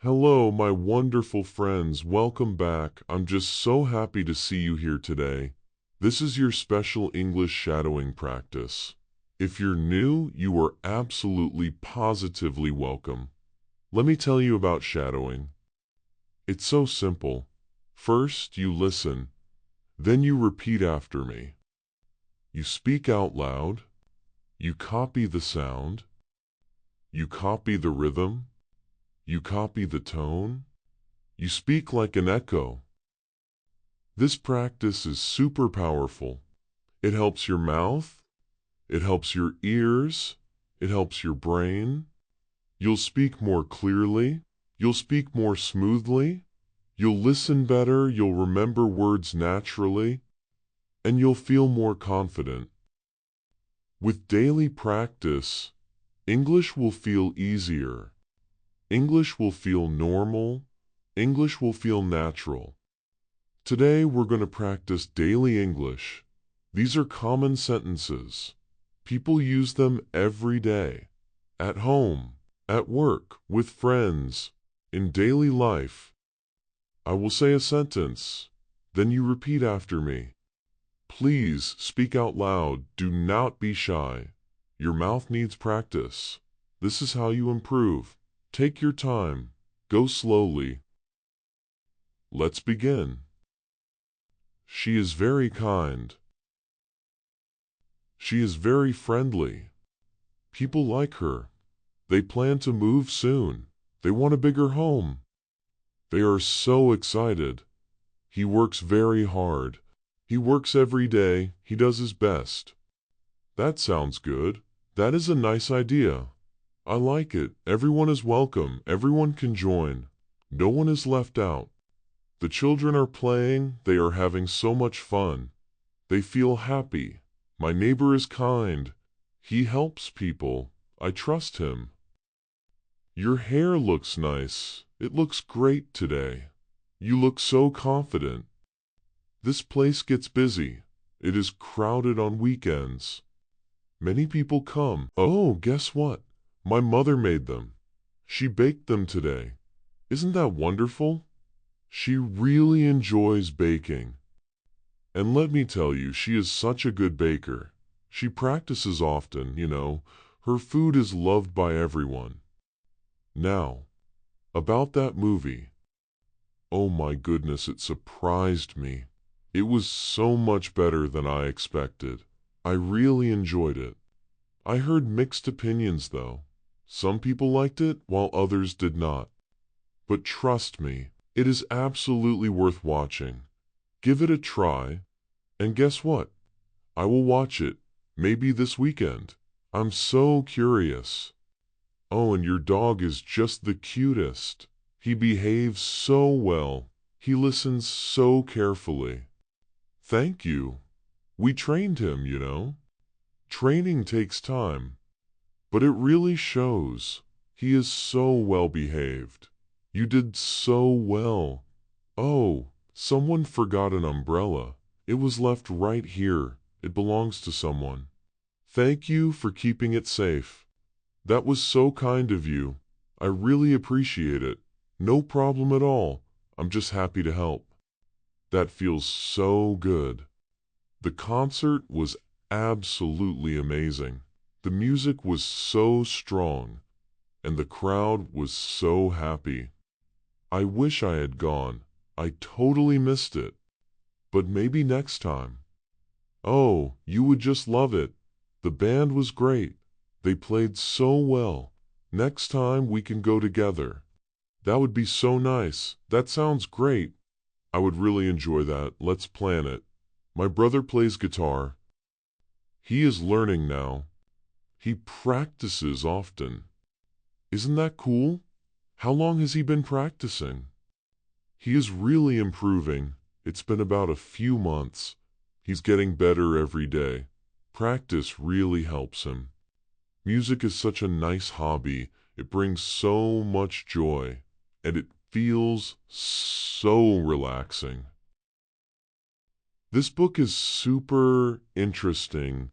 Hello, my wonderful friends. Welcome back. I'm just so happy to see you here today. This is your special English shadowing practice. If you're new, you are absolutely positively welcome. Let me tell you about shadowing. It's so simple. First, you listen. Then you repeat after me. You speak out loud. You copy the sound. You copy the rhythm. You copy the tone. You speak like an echo. This practice is super powerful. It helps your mouth. It helps your ears. It helps your brain. You'll speak more clearly. You'll speak more smoothly. You'll listen better. You'll remember words naturally. And you'll feel more confident. With daily practice, English will feel easier. English will feel normal. English will feel natural. Today we're going to practice daily English. These are common sentences. People use them every day. At home, at work, with friends, in daily life. I will say a sentence. Then you repeat after me. Please speak out loud. Do not be shy. Your mouth needs practice. This is how you improve. Take your time. Go slowly. Let's begin. She is very kind. She is very friendly. People like her. They plan to move soon. They want a bigger home. They are so excited. He works very hard. He works every day. He does his best. That sounds good. That is a nice idea. I like it. Everyone is welcome. Everyone can join. No one is left out. The children are playing. They are having so much fun. They feel happy. My neighbor is kind. He helps people. I trust him. Your hair looks nice. It looks great today. You look so confident. This place gets busy. It is crowded on weekends. Many people come. Oh, guess what? My mother made them. She baked them today. Isn't that wonderful? She really enjoys baking. And let me tell you, she is such a good baker. She practices often, you know. Her food is loved by everyone. Now, about that movie. Oh my goodness, it surprised me. It was so much better than I expected. I really enjoyed it. I heard mixed opinions though. Some people liked it, while others did not. But trust me, it is absolutely worth watching. Give it a try. And guess what? I will watch it, maybe this weekend. I'm so curious. Oh, and your dog is just the cutest. He behaves so well. He listens so carefully. Thank you. We trained him, you know. Training takes time. But it really shows. He is so well behaved. You did so well. Oh, someone forgot an umbrella. It was left right here. It belongs to someone. Thank you for keeping it safe. That was so kind of you. I really appreciate it. No problem at all. I'm just happy to help. That feels so good. The concert was absolutely amazing. The music was so strong, and the crowd was so happy. I wish I had gone. I totally missed it. But maybe next time. Oh, you would just love it. The band was great. They played so well. Next time we can go together. That would be so nice. That sounds great. I would really enjoy that. Let's plan it. My brother plays guitar. He is learning now. He practices often. Isn't that cool? How long has he been practicing? He is really improving. It's been about a few months. He's getting better every day. Practice really helps him. Music is such a nice hobby. It brings so much joy, and it feels so relaxing. This book is super interesting.